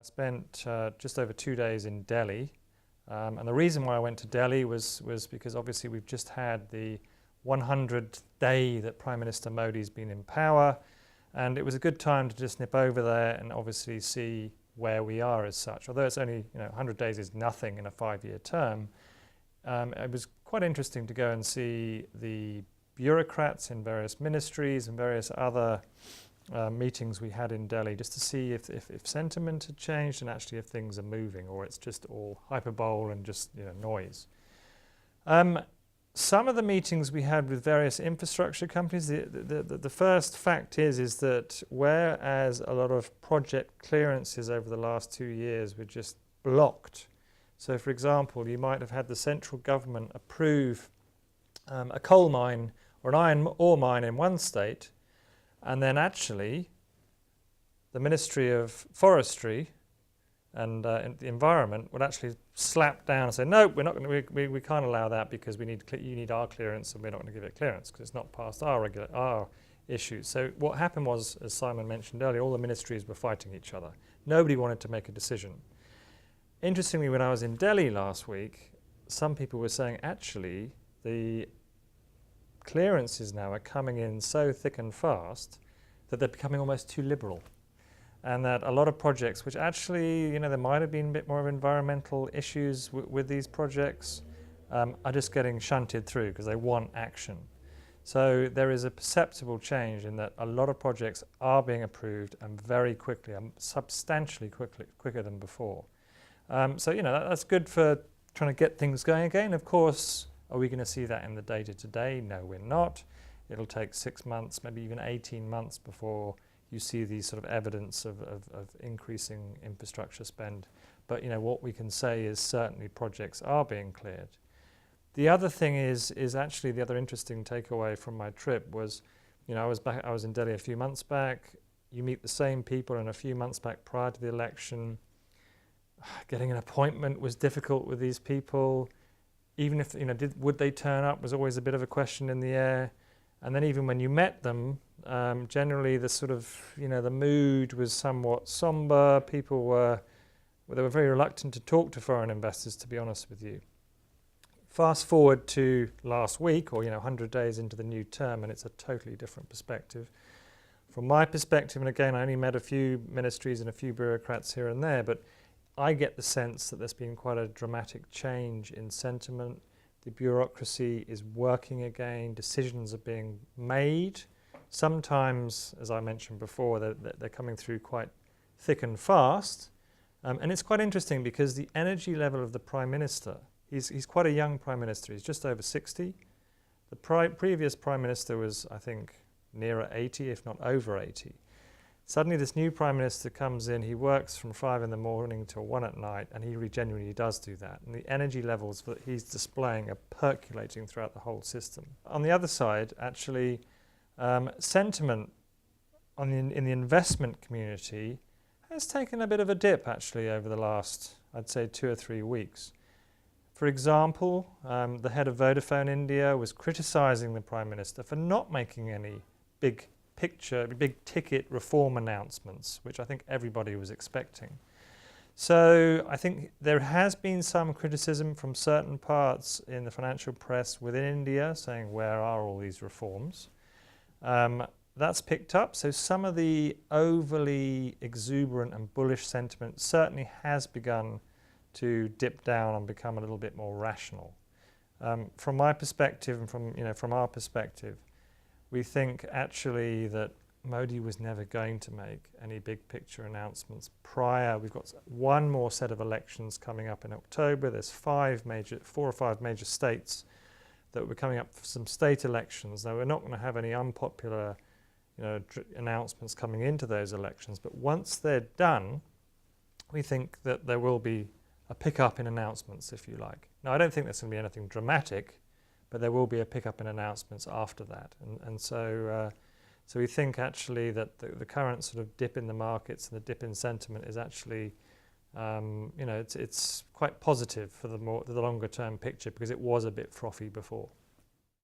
Spent just over 2 days in Delhi, and the reason why I went to Delhi was because obviously we've just had the 100th day that Prime Minister Modi's been in power, and it was a good time to just nip over there and obviously see where we are as such. Although it's only 100 days is nothing in a 5-year term, it was quite interesting to go and see the bureaucrats in various ministries and various other meetings we had in Delhi, just to see if sentiment had changed and actually if things are moving, or it's just all hyperbole and just noise. Some of the meetings we had with various infrastructure companies, the first fact is that whereas a lot of project clearances over the last 2 years were just blocked. So for example, you might have had the central government approve a coal mine or an iron ore mine in one state, and then actually the Ministry of Forestry and the Environment would actually slap down and say, no, we're not going to, we can't allow that because you need our clearance, and we're not going to give it clearance because it's not past our issues. So what happened was, as Simon mentioned earlier, all the ministries were fighting each other. Nobody wanted to make a decision. Interestingly, when I was in Delhi last week, some people were saying actually the clearances now are coming in so thick and fast that they're becoming almost too liberal, and that a lot of projects which actually there might have been a bit more of environmental issues with these projects are just getting shunted through because they want action. So there is a perceptible change in that a lot of projects are being approved, and very quickly, substantially quicker than before. So that's good for trying to get things going again. Of course, are we going to see that in the data today? No, we're not. It'll take 6 months, maybe even 18 months before you see these sort of evidence of increasing infrastructure spend. But what we can say is certainly projects are being cleared. The other thing is actually the other interesting takeaway from my trip was, I was in Delhi a few months back. You meet the same people, and a few months back prior to the election, getting an appointment was difficult with these people. Even if, would they turn up was always a bit of a question in the air. And then even when you met them, generally the sort of, the mood was somewhat somber. People were very reluctant to talk to foreign investors, to be honest with you. Fast forward to last week, or 100 days into the new term, and it's a totally different perspective. From my perspective, and again, I only met a few ministries and a few bureaucrats here and there, but I get the sense that there's been quite a dramatic change in sentiment. The bureaucracy is working again. Decisions are being made. Sometimes, as I mentioned before, they're coming through quite thick and fast. And it's quite interesting because the energy level of the Prime Minister, he's quite a young Prime Minister. He's just over 60. The previous Prime Minister was, I think, nearer 80, if not over 80. Suddenly this new Prime Minister comes in, he works from 5 in the morning till 1 at night, and he genuinely does do that. And the energy levels that he's displaying are percolating throughout the whole system. On the other side, actually, sentiment in the investment community has taken a bit of a dip, actually, over the last, I'd say, 2 or 3 weeks. For example, the head of Vodafone India was criticising the Prime Minister for not making any big ticket reform announcements, which I think everybody was expecting. So I think there has been some criticism from certain parts in the financial press within India saying, where are all these reforms? That's picked up. So some of the overly exuberant and bullish sentiment certainly has begun to dip down and become a little bit more rational. From my perspective and from our perspective, we think actually that Modi was never going to make any big picture announcements prior. We've got one more set of elections coming up in October. There's 4 or 5 major states that were coming up for some state elections. Now, we're not going to have any unpopular announcements coming into those elections, but once they're done, we think that there will be a pickup in announcements, if you like. Now, I don't think there's going to be anything dramatic, but there will be a pickup in announcements after that. And so we think actually that the current sort of dip in the markets and the dip in sentiment is actually, it's quite positive for the longer term picture, because it was a bit frothy before.